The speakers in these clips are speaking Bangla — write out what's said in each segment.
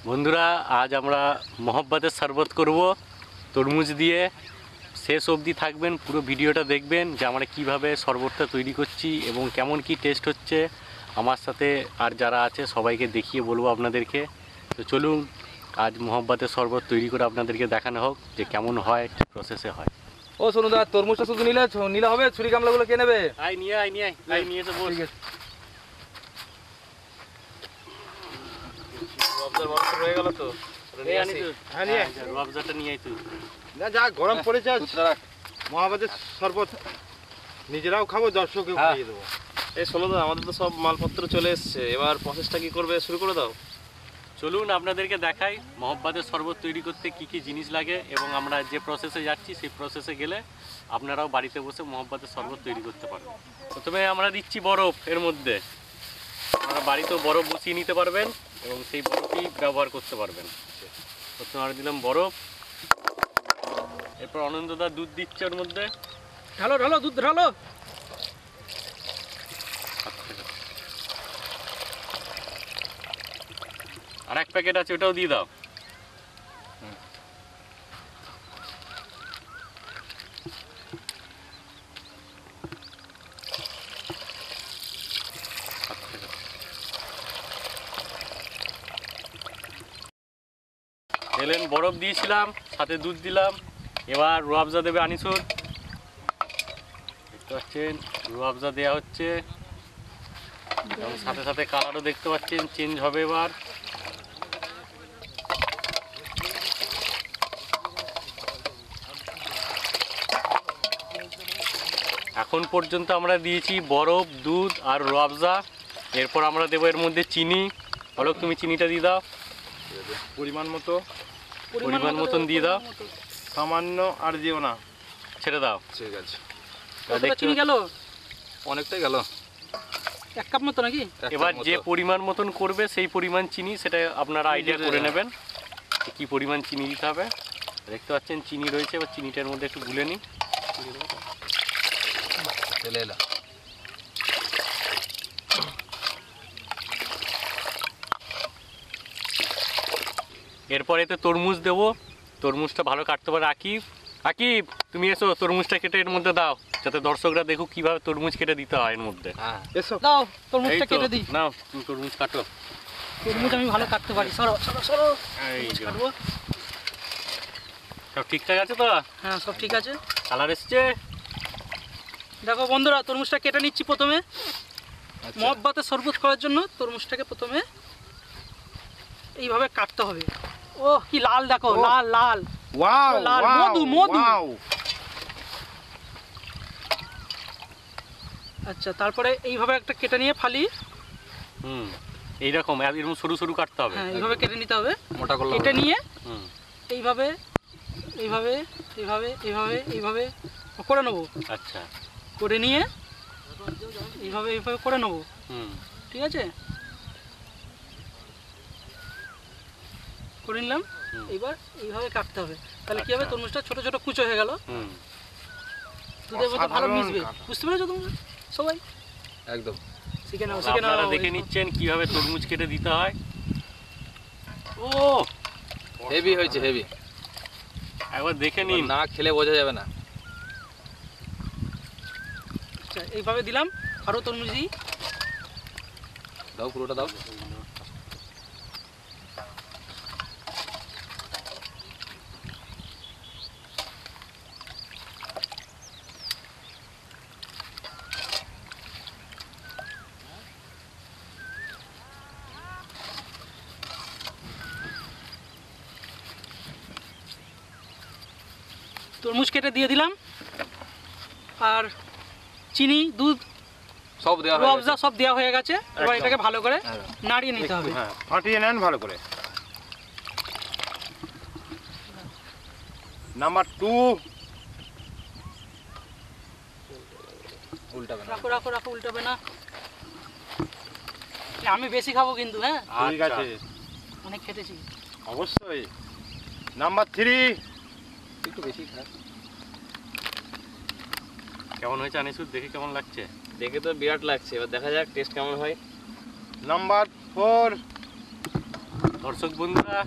বন্ধুরা আজ আমরা মহব্বতের শরবত করব তরমুজ দিয়ে। শেষ অবধি থাকবেন, পুরো ভিডিওটা দেখবেন যে আমরা কিভাবে শরবতটা তৈরি করছি এবং কেমন কি টেস্ট হচ্ছে। আমার সাথে আর যারা আছে সবাইকে দেখিয়ে বলবো আপনাদেরকে। তো চলুন আজ মহব্বতের শরবত তৈরি করে আপনাদেরকে দেখানো হোক যে কেমন হয়, কী প্রসেসে হয়। ও শোনো দা, তরমুজটা শুধু নিলে হবে? ছুরি গামলাগুলো কে নেবে? নিয়ে এসে বল। রয়ে গেল তো, রুয়াবজাটা নিয়ে আয় তুই। না যা গরম পড়েছে, মহাবাদের শরবত নিজেরাও খাবো, দর্শককেও খাইয়ে দেবো। এই শোনো দা, আমাদের তো সব মালপত্র চলে এসছে, এবার প্রসেসটা কি করবে শুরু করে দাও। চলুন আপনাদেরকে দেখাই মহব্বতের শরবত তৈরি করতে কি কি জিনিস লাগে এবং আমরা যে প্রসেসে যাচ্ছি সেই প্রসেসে গেলে আপনারাও বাড়িতে বসে মহব্বতের শরবত তৈরি করতে পারবেন। প্রথমে আমরা দিচ্ছি বরফ, এর মধ্যে আপনারা বাড়িতেও বরফ বসিয়ে নিতে পারবেন এবং সেই বরফই ব্যবহার করতে পারবেন। প্রথমে আমরা দিলাম বরফ, এরপর অনন্তদা দুধ দিচ্ছে ওর মধ্যে। ঢালো দুধ ঢালো। আর এক প্যাকেট আছে, ওটাও দিয়ে দাও। এলেন বরফ দিয়েছিলাম, সাথে দুধ দিলাম। এবার রুয়াবজা দেবে আনিসুর। দেখতে পাচ্ছেন রুয়াবজা দেওয়া হচ্ছে এবং সাথে সাথে কালারও দেখতে পাচ্ছেন চেঞ্জ হবে। এবার এখন পর্যন্ত আমরা দিয়েছি বরফ, দুধ আর রুয়াবজা। এরপর আমরা দেবো এর মধ্যে চিনি। বলো, তুমি চিনিটা দিয়ে দাও পরিমাণ মতন দিয়ে দাও। সামান্য আর দিও না, ছেড়ে দাও। ঠিক আছে। চিনি গেল, অনেকটাই গেল, 1 কাপ মতো নাকি? এবার যে পরিমাণ মতন করবে সেই পরিমাণ চিনি সেটা আপনারা আইডিয়া করে নেবেন কি পরিমাণ চিনি দিতে হবে। দেখতে পাচ্ছেন চিনি রয়েছে, এবার চিনিটার মধ্যে একটু গুলে নিই। এরপর এতে তরমুজ দেবো। তরমুজটা ভালো কাটতে পারে আকিব। আকিব তুমি এসো, তরমুজটা কেটে এর মধ্যে দাও যাতে দর্শকরা দেখুক কিভাবে তরমুজ কেটে দিতে হয় এর মধ্যে। এসো দাও তরমুজটা কেটে দিই। নাও তুমি তরমুজ কাটো। তরমুজ আমি ভালো কাটতে পারি। সরো। এই যে সব ঠিকঠাক আছে তো? হ্যাঁ সব ঠিক আছে। কালার এসছে। দেখো বন্ধুরা, তরমুজটা কেটে নিচ্ছি প্রথমে। মহব্বতের শরবত করার জন্য তরমুজটাকে প্রথমে এইভাবে কাটতে হবে। ও কি লাল, দেখো লাল। ওয়াও, লাল মধু। আচ্ছা, তারপরে এইভাবে একটা কেটে নিয়ে ফালি। এইরকম এরকম সরু সরু কাটতে হবে। হ্যাঁ এইভাবে কেটে নিতে হবে। মোটা করলে কেটে নিয়ে এইভাবে করে নেবো। আচ্ছা, করে নিয়ে এইভাবে করে নেবো। ঠিক আছে, করে নিলাম। এইবার এইভাবে কাটতে হবে, তাহলে কি হবে, তরমুজটা ছোট ছোট কুচো হয়ে গেল, দুধের মধ্যে ভালো মিশবে। বুঝতে পেরেছো তোমরা সবাই? একদম শিখে নাও। আপনারা দেখে নিচ্ছেন কিভাবে তরমুজ কেটে দিতে হয়। ও হেভি হয়েছে, হেভি। একবার দেখে নিন, না খেলে বোঝা যাবে না। আচ্ছা, এইভাবে দিলাম। আরো তরমুজ দিই। দাও, পুরোটা দাও। তরমুজ কেটে দিয়ে দিলাম, আর চিনি, দুধ, সব দেওয়া হয়ে রুয়াবজা সব দেওয়া হয়ে গেছে। এবার এটাকে ভালো করে নাড়িয়ে নিতে হবে। হ্যাঁ, ফাটিয়ে নেন ভালো করে। নাম্বার 2। উল্টাবে না। রাখো, উল্টাবে না। আমি বেশি খাবো কিন্তু। হ্যাঁ ঠিক আছে, অনেক খেতেছি। অবশ্যই। নাম্বার 3। একটু বেশি খায়। কেমন হয়েছে আনিসুর? দেখে কেমন লাগছে? দেখে তো বিরাট লাগছে, এবার দেখা যাক টেস্ট কেমন হয়। নাম্বার 4। দর্শক বন্ধুরা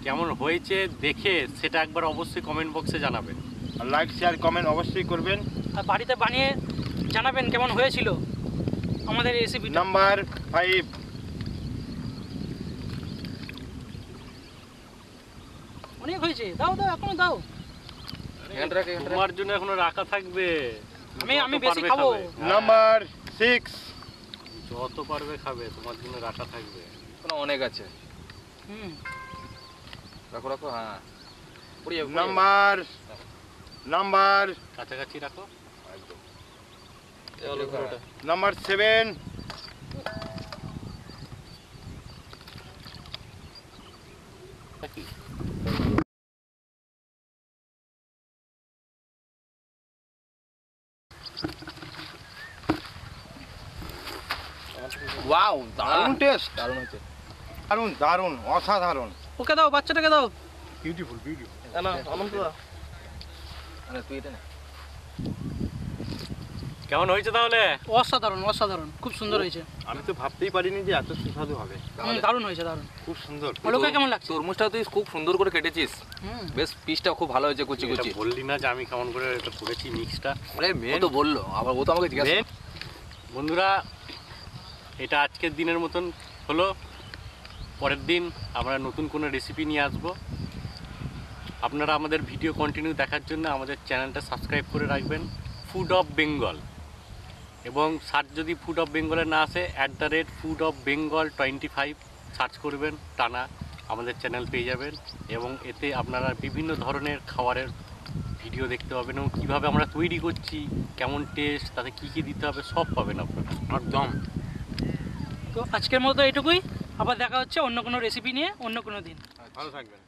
কেমন হয়েছে দেখে সেটা একবার অবশ্যই কমেন্ট বক্সে জানাবেন। আর লাইক শেয়ার কমেন্ট অবশ্যই করবেন। আর বাড়িতে বানিয়ে জানাবেন কেমন হয়েছিল আমাদের রেসিপি। নাম্বার 5 অনেক হয়েছে, দাও দাও এখনো দাও। এখানটা রাখ, এখানটা রাখ। তোমার জন্য এখনো রাখা থাকবে। আমি যত বেশি পারবে খাবো। খাবে। হ্যাঁ, নাম্বার 6 যত পারবে খাবে, তোমার জন্য রাখা থাকবে। এখনো অনেক আছে। হুম, রাখো রাখো, হ্যাঁ। পড়ে যাবে, পড়ে যাবে। নাম্বার কাছাকাছি রাখো। একদম। নাম্বার 7 নাকি? ওয়াও দারুণ টেস্ট, দারুণ হয়েছে। দারুণ দারুণ অসাধারণ। ওকে দাও, বাচ্চাটাকে দাও। Beautiful beautiful. মানে তুই এটা না। কেমন হয়েছে তাহলে? অসাধারণ অসাধারণ, খুব সুন্দর হয়েছে। আমি তো ভাবতেই পারিনি যে এত সুস্বাদু হবে। তাহলে দারুণ হয়েছে, দারুণ। খুব সুন্দর। ওলোকে কেমন লাগছে? তরমুজটা তুই খুব সুন্দর করে কেটেছিস। হুম, বেশ পিসটা খুব ভালো হয়েছে, কুচি এটা কুচি। বললি না যে আমি কেমন করে এটা করেছি মিক্সটা। আরে ও তো বললো, আবার ও তো আমাকে জিজ্ঞাসা Main- বন্ধুরা এটা আজকের দিনের মতন হলো। পরের দিন আমরা নতুন কোনো রেসিপি নিয়ে আসব। আপনারা আমাদের ভিডিও কন্টিনিউ দেখার জন্য আমাদের চ্যানেলটা সাবস্ক্রাইব করে রাখবেন, ফুড অফ বেঙ্গল। এবং সার্চ যদি ফুড অফ বেঙ্গলে না আসে @foodofbengal25 সার্চ করবেন, টানা আমাদের চ্যানেল পেয়ে যাবেন। এবং এতে আপনারা বিভিন্ন ধরনের খাবারের ভিডিও দেখতে পাবেন এবং কীভাবে আমরা তৈরি করছি, কেমন টেস্ট, তাতে কী কী দিতে হবে সব পাবেন আপনারা। একদম। তো আজকের মতো এইটুকুই। আবার দেখা হচ্ছে অন্য কোনো রেসিপি নিয়ে অন্য কোনো দিন। ভালো থাকবেন।